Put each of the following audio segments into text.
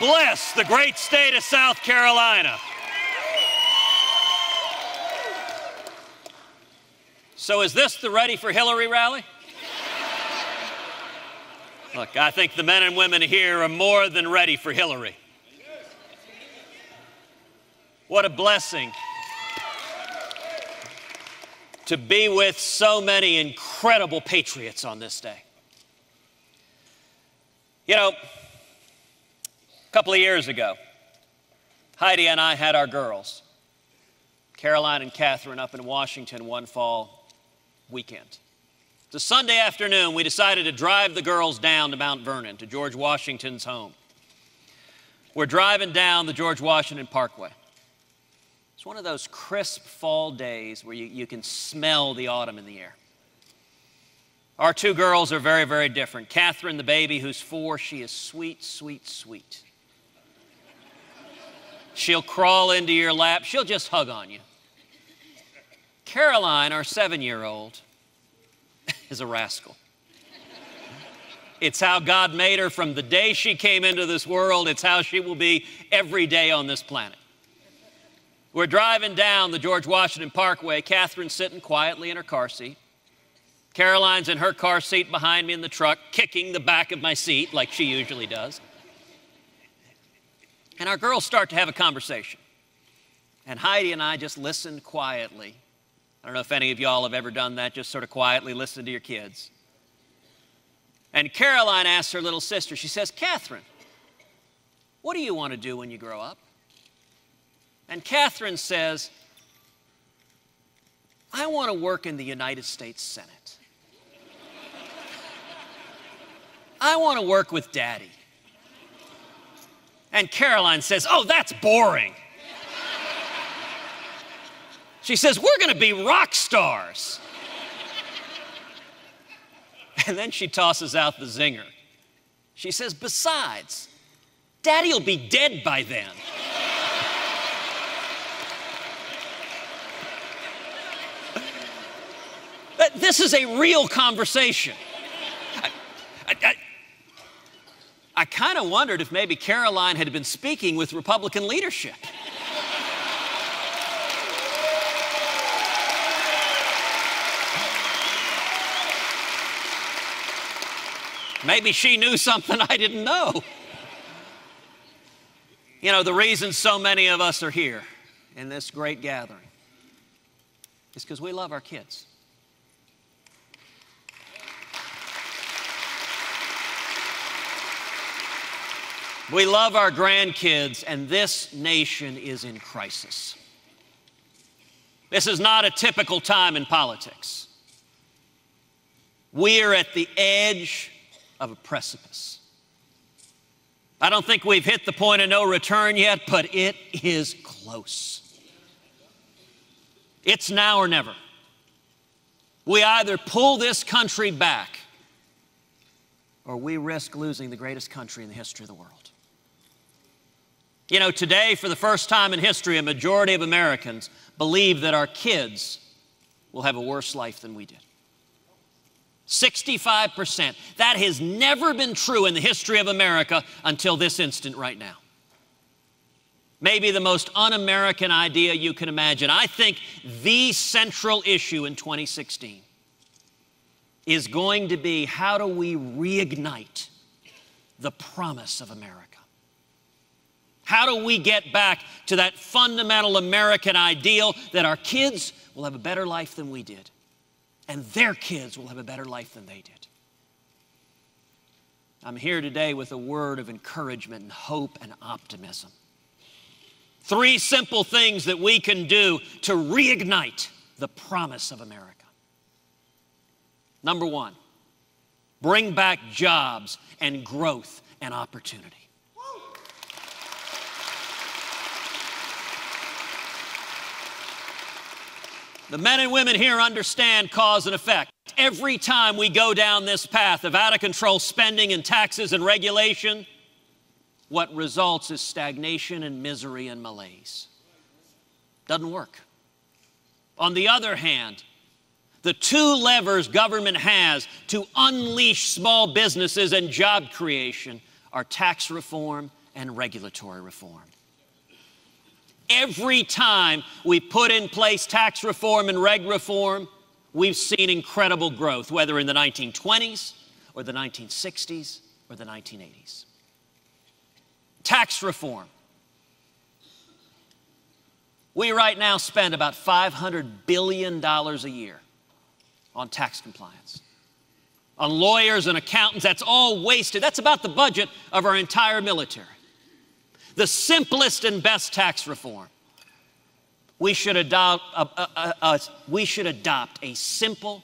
bless the great state of South Carolina. So is this the Ready for Hillary rally? Look, I think the men and women here are more than ready for Hillary. What a blessing to be with so many incredible patriots on this day. You know, a couple of years ago, Heidi and I had our girls, Caroline and Catherine, up in Washington one fall weekend. It's a Sunday afternoon. We decided to drive the girls down to Mount Vernon, to George Washington's home. We're driving down the George Washington Parkway. It's one of those crisp fall days where you can smell the autumn in the air. Our two girls are very, very different. Catherine, the baby, who's 4, she is sweet, sweet, sweet. She'll crawl into your lap. She'll just hug on you. Caroline, our 7-year-old, is a rascal. It's how God made her from the day she came into this world. It's how she will be every day on this planet. We're driving down the George Washington Parkway. Catherine's sitting quietly in her car seat. Caroline's in her car seat behind me in the truck, kicking the back of my seat like she usually does. And our girls start to have a conversation. And Heidi and I just listened quietly. I don't know if any of y'all have ever done that, just sort of quietly listen to your kids. And Caroline asks her little sister, she says, "Catherine, what do you want to do when you grow up?" And Catherine says, "I want to work in the United States Senate. I want to work with Daddy." And Caroline says, "Oh, that's boring." She says, "We're going to be rock stars." And then she tosses out the zinger. She says, "Besides, Daddy will be dead by then." This is a real conversation. I kind of wondered if maybe Caroline had been speaking with Republican leadership. Maybe she knew something I didn't know. You know, the reason so many of us are here in this great gathering is because we love our kids. We love our grandkids, and this nation is in crisis. This is not a typical time in politics. We are at the edge of a precipice. I don't think we've hit the point of no return yet, but it is close. It's now or never. We either pull this country back, or we risk losing the greatest country in the history of the world. You know, today, for the first time in history, a majority of Americans believe that our kids will have a worse life than we did. 65%. That has never been true in the history of America until this instant right now. Maybe the most un-American idea you can imagine. I think the central issue in 2016 is going to be, how do we reignite the promise of America? How do we get back to that fundamental American ideal that our kids will have a better life than we did, and their kids will have a better life than they did? I'm here today with a word of encouragement and hope and optimism. 3 simple things that we can do to reignite the promise of America. Number 1, bring back jobs and growth and opportunity. The men and women here understand cause and effect. Every time we go down this path of out-of-control spending and taxes and regulation, what results is stagnation and misery and malaise. Doesn't work. On the other hand, the 2 levers government has to unleash small businesses and job creation are tax reform and regulatory reform. Every time we put in place tax reform and reg reform, we've seen incredible growth, whether in the 1920s or the 1960s or the 1980s. Tax reform. We right now spend about $500 billion a year on tax compliance. On lawyers and accountants, that's all wasted. That's about the budget of our entire military. The simplest and best tax reform. We should adopt a simple,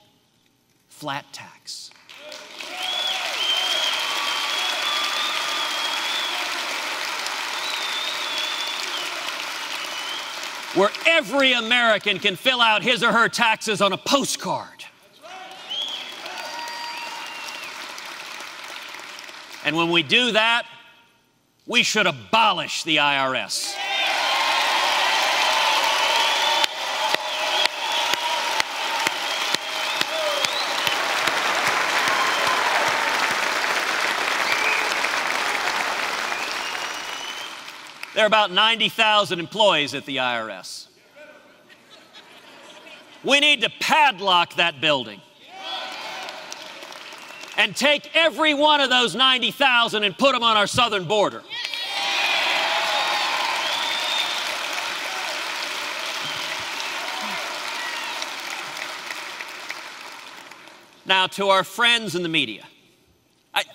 flat tax. Where every American can fill out his or her taxes on a postcard. And when we do that, we should abolish the IRS. There are about 90,000 employees at the IRS. We need to padlock that building and take every one of those 90,000 and put them on our southern border. Now, to our friends in the media,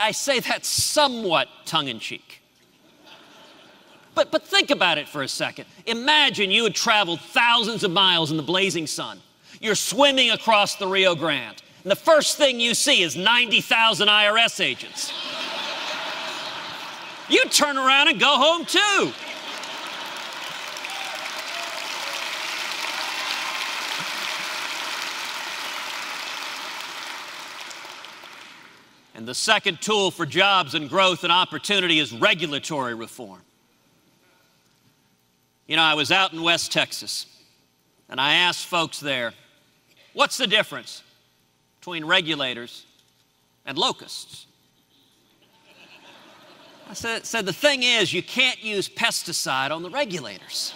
I say that somewhat tongue-in-cheek. But think about it for a second. Imagine you had traveled thousands of miles in the blazing sun. You're swimming across the Rio Grande, and the first thing you see is 90,000 IRS agents. You'd turn around and go home too. And the second tool for jobs and growth and opportunity is regulatory reform. You know, I was out in West Texas, and I asked folks there, what's the difference between regulators and locusts? I said, the thing is, you can't use pesticide on the regulators.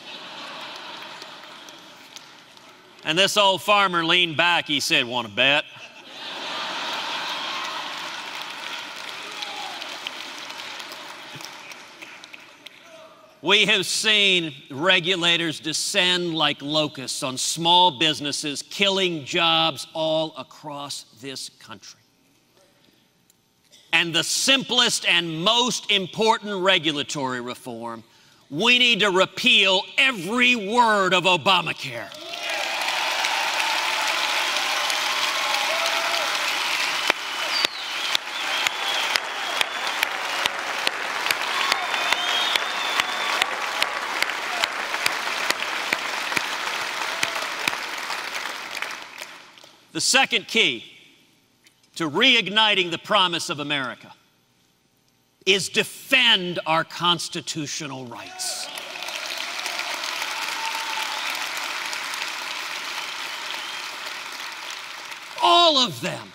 And this old farmer leaned back, he said, want to bet? We have seen regulators descend like locusts on small businesses, killing jobs all across this country. And the simplest and most important regulatory reform, we need to repeal every word of Obamacare. The second key to reigniting the promise of America is defend our constitutional rights. All of them.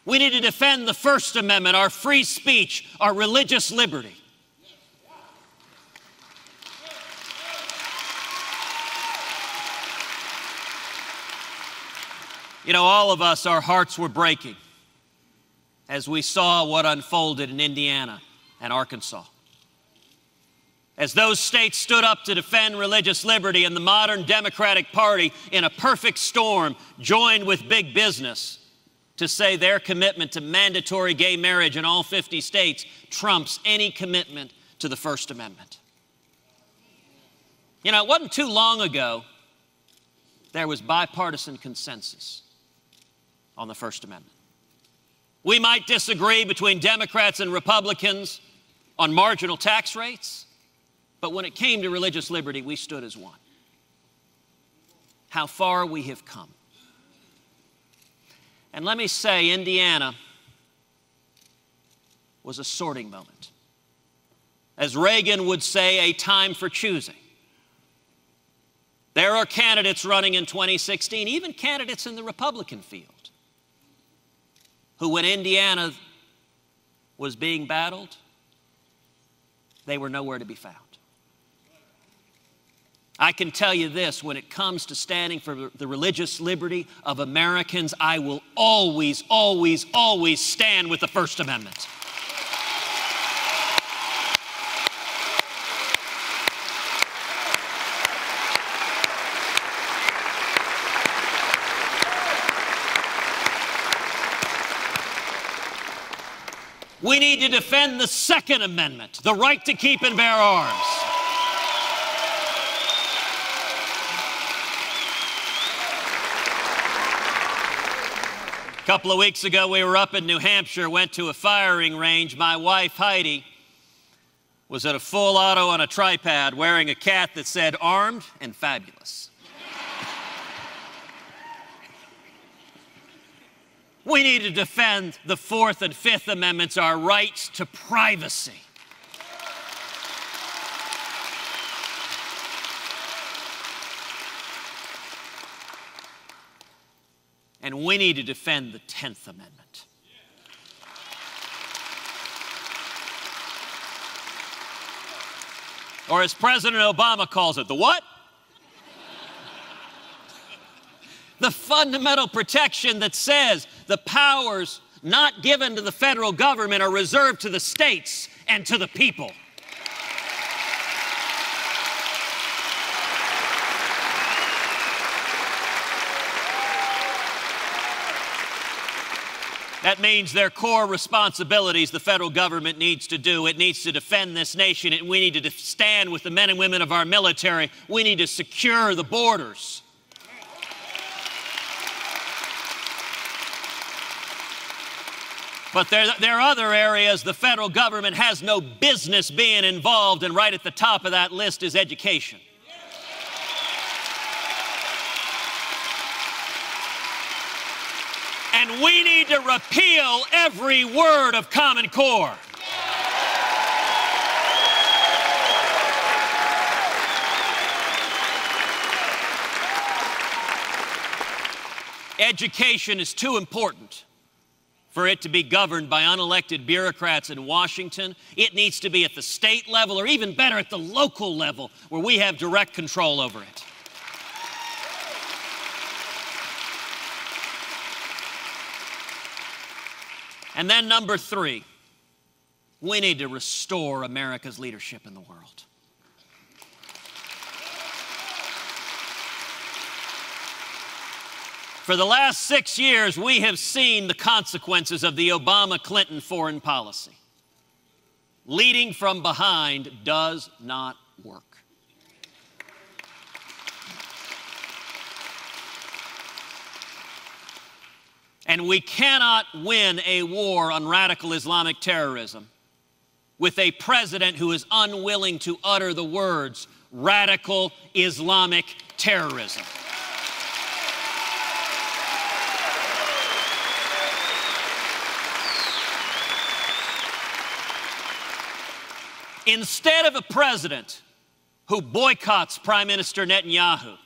We need to defend the First Amendment, our free speech, our religious liberty. You know, all of us, our hearts were breaking as we saw what unfolded in Indiana and Arkansas. As those states stood up to defend religious liberty, and the modern Democratic Party, in a perfect storm, joined with big business to say their commitment to mandatory gay marriage in all 50 states trumps any commitment to the First Amendment. You know, it wasn't too long ago there was bipartisan consensus on the First Amendment. We might disagree between Democrats and Republicans on marginal tax rates, but when it came to religious liberty, we stood as one. How far we have come. And let me say, Indiana was a sorting moment. As Reagan would say, a time for choosing. There are candidates running in 2016, even candidates in the Republican field, who, when Indiana was being battled, they were nowhere to be found. I can tell you this, when it comes to standing for the religious liberty of Americans, I will always, always, always stand with the First Amendment. We need to defend the Second Amendment, the right to keep and bear arms. A couple of weeks ago, we were up in New Hampshire, went to a firing range. My wife, Heidi, was at a full auto on a tripod wearing a cat that said, "Armed and Fabulous." We need to defend the Fourth and Fifth Amendments, our rights to privacy. And we need to defend the 10th Amendment. Or as President Obama calls it, the what? The fundamental protection that says the powers not given to the federal government are reserved to the states and to the people. That means their core responsibilities the federal government needs to do. It needs to defend this nation, and we need to stand with the men and women of our military. We need to secure the borders. But there are other areas the federal government has no business being involved, and right at the top of that list is education. And we need to repeal every word of Common Core. Education is too important for it to be governed by unelected bureaucrats in Washington. It needs to be at the state level, or even better, at the local level, where we have direct control over it. And then number three, we need to restore America's leadership in the world. For the last 6 years, we have seen the consequences of the Obama-Clinton foreign policy. Leading from behind does not work. And we cannot win a war on radical Islamic terrorism with a president who is unwilling to utter the words radical Islamic terrorism. Instead of a president who boycotts Prime Minister Netanyahu,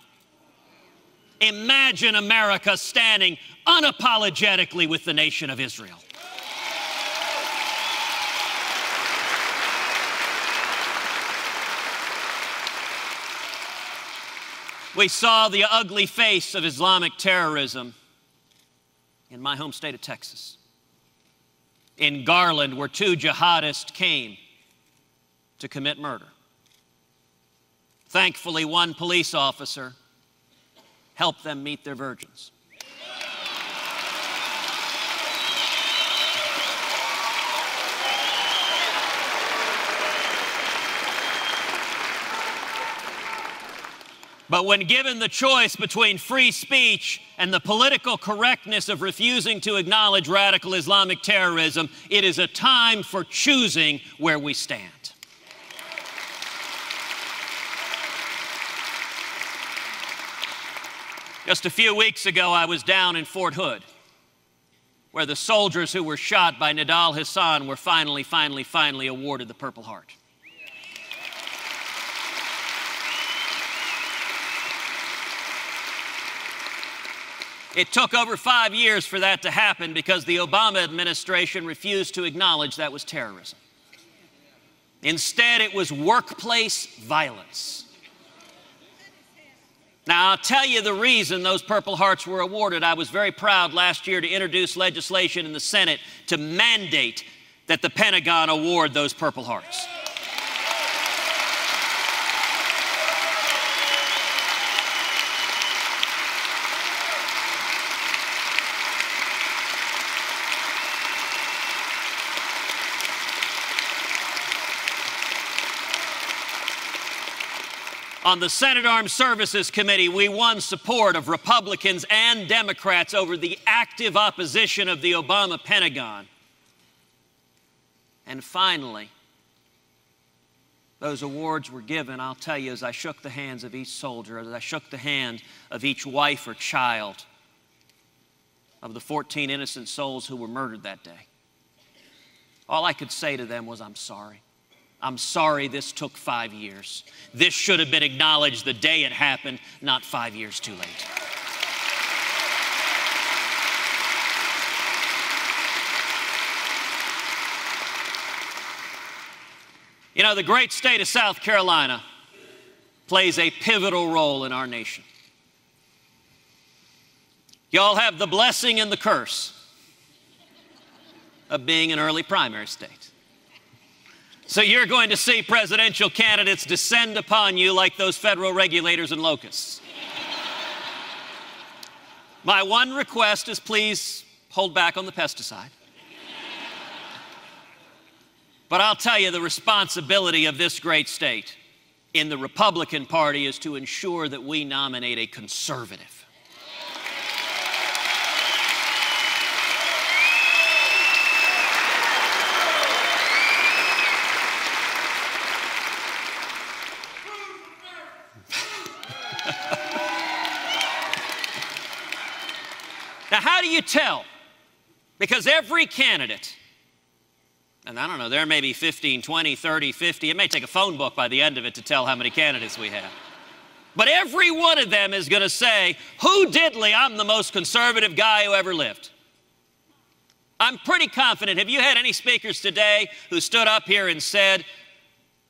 imagine America standing unapologetically with the nation of Israel. We saw the ugly face of Islamic terrorism in my home state of Texas. In Garland, where two jihadists came to commit murder. Thankfully, one police officer helped them meet their virgins. But when given the choice between free speech and the political correctness of refusing to acknowledge radical Islamic terrorism, it is a time for choosing where we stand. Just a few weeks ago, I was down in Fort Hood, where the soldiers who were shot by Nidal Hassan were finally awarded the Purple Heart. It took over 5 years for that to happen because the Obama administration refused to acknowledge that was terrorism. Instead, it was workplace violence. Now, I'll tell you the reason those Purple Hearts were awarded. I was very proud last year to introduce legislation in the Senate to mandate that the Pentagon award those Purple Hearts. On the Senate Armed Services Committee, we won support of Republicans and Democrats over the active opposition of the Obama Pentagon. And finally, those awards were given, I'll tell you, as I shook the hands of each soldier, as I shook the hand of each wife or child of the 14 innocent souls who were murdered that day. All I could say to them was, I'm sorry. I'm sorry this took 5 years. This should have been acknowledged the day it happened, not 5 years too late. You know, the great state of South Carolina plays a pivotal role in our nation. Y'all have the blessing and the curse of being an early primary state. So you're going to see presidential candidates descend upon you like those federal regulators and locusts. My one request is please hold back on the pesticide. But I'll tell you, the responsibility of this great state in the Republican Party is to ensure that we nominate a conservative. Now, how do you tell? Because every candidate, and I don't know, there may be 15, 20, 30, 50, it may take a phone book by the end of it to tell how many candidates we have. But every one of them is going to say, who diddly, I'm the most conservative guy who ever lived. I'm pretty confident. Have you had any speakers today who stood up here and said,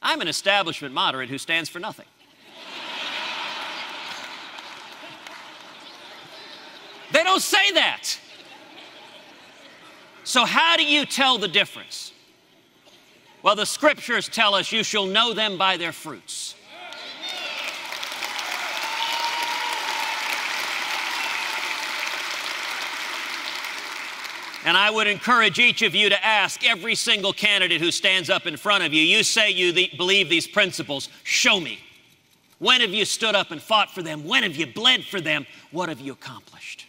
I'm an establishment moderate who stands for nothing? They don't say that. So how do you tell the difference? Well, the scriptures tell us you shall know them by their fruits. And I would encourage each of you to ask every single candidate who stands up in front of you, you say you believe these principles, show me. When have you stood up and fought for them? When have you bled for them? What have you accomplished?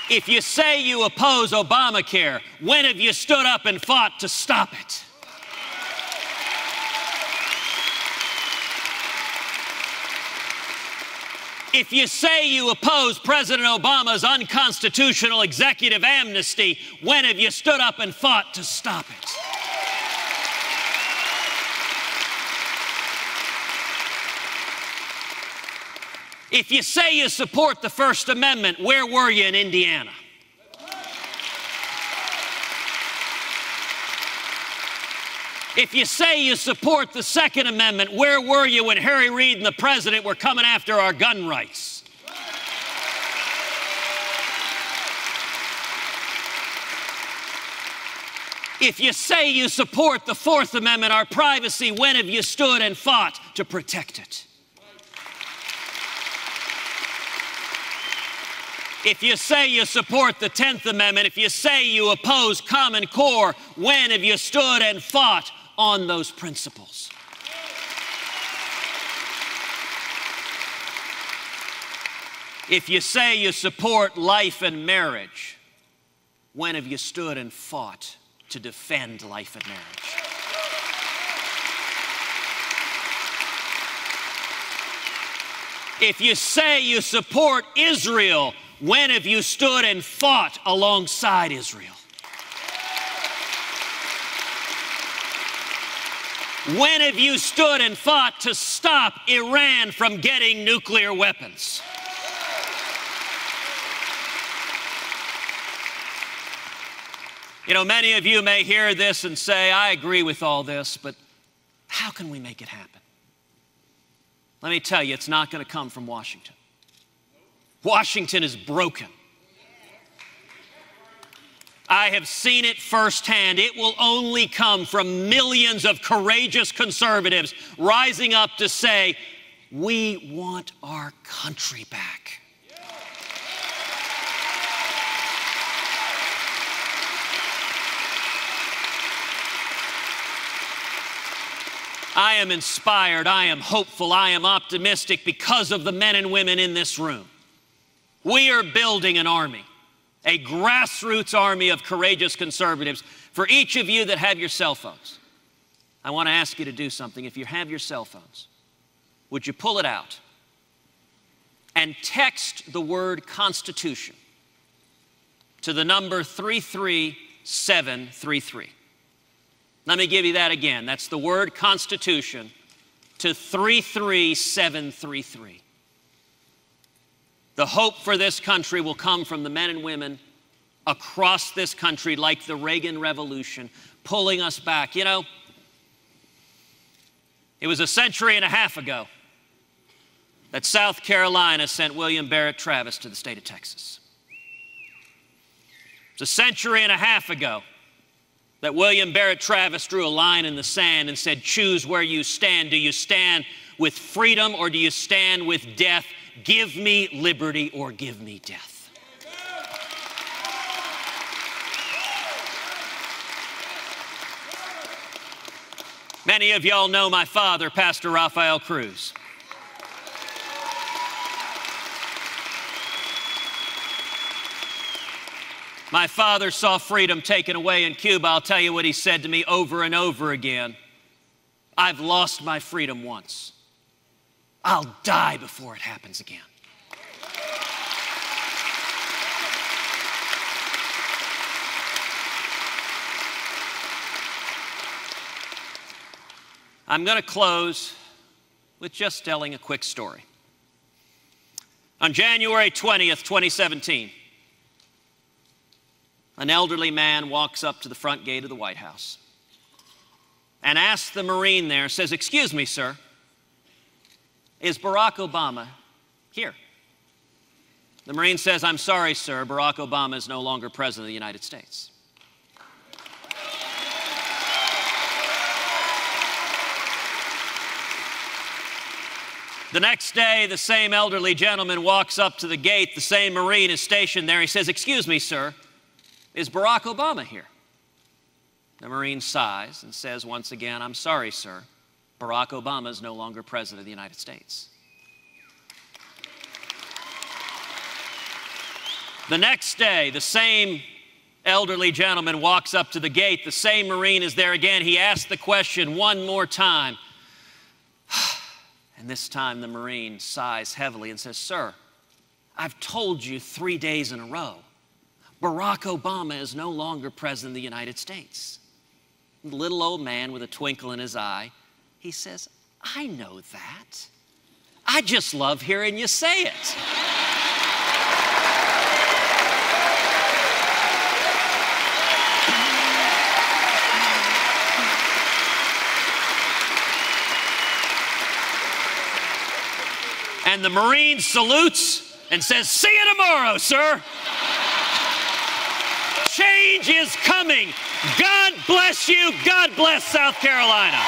If you say you oppose Obamacare, when have you stood up and fought to stop it? If you say you oppose President Obama's unconstitutional executive amnesty, when have you stood up and fought to stop it? If you say you support the First Amendment, where were you in Indiana? If you say you support the Second Amendment, where were you when Harry Reid and the President were coming after our gun rights? If you say you support the Fourth Amendment, our privacy, when have you stood and fought to protect it? If you say you support the 10th Amendment, if you say you oppose Common Core, when have you stood and fought on those principles? If you say you support life and marriage, when have you stood and fought to defend life and marriage? If you say you support Israel, when have you stood and fought alongside Israel? When have you stood and fought to stop Iran from getting nuclear weapons? You know, many of you may hear this and say, I agree with all this, but how can we make it happen? Let me tell you, it's not going to come from Washington. Washington is broken. I have seen it firsthand. It will only come from millions of courageous conservatives rising up to say, we want our country back. I am inspired, I am hopeful, I am optimistic because of the men and women in this room. We are building an army, a grassroots army of courageous conservatives. For each of you that have your cell phones, I want to ask you to do something. If you have your cell phones, would you pull it out and text the word Constitution to the number 33733. Let me give you that again. That's the word Constitution to 33733. The hope for this country will come from the men and women across this country, like the Reagan Revolution, pulling us back. You know, it was a century and a half ago that South Carolina sent William Barrett Travis to the state of Texas. It's a century and a half ago that William Barrett Travis drew a line in the sand and said, choose where you stand. Do you stand with freedom or do you stand with death? Give me liberty or give me death. Many of y'all know my father, Pastor Rafael Cruz. My father saw freedom taken away in Cuba. I'll tell you what he said to me over and over again. I've lost my freedom once. I'll die before it happens again. I'm going to close with just telling a quick story. On January 20th, 2017, an elderly man walks up to the front gate of the White House and asks the Marine there, says, excuse me, sir, is Barack Obama here? The Marine says, I'm sorry, sir, Barack Obama is no longer president of the United States. The next day, the same elderly gentleman walks up to the gate. The same Marine is stationed there. He says, excuse me, sir, is Barack Obama here? The Marine sighs and says once again, I'm sorry, sir, Barack Obama is no longer president of the United States. The next day, the same elderly gentleman walks up to the gate. The same Marine is there again. He asks the question one more time. And this time the Marine sighs heavily and says, sir, I've told you 3 days in a row, Barack Obama is no longer president of the United States. The little old man with a twinkle in his eye, he says, I know that. I just love hearing you say it. And the Marine salutes and says, see you tomorrow, sir. Change is coming. God bless you. God bless South Carolina.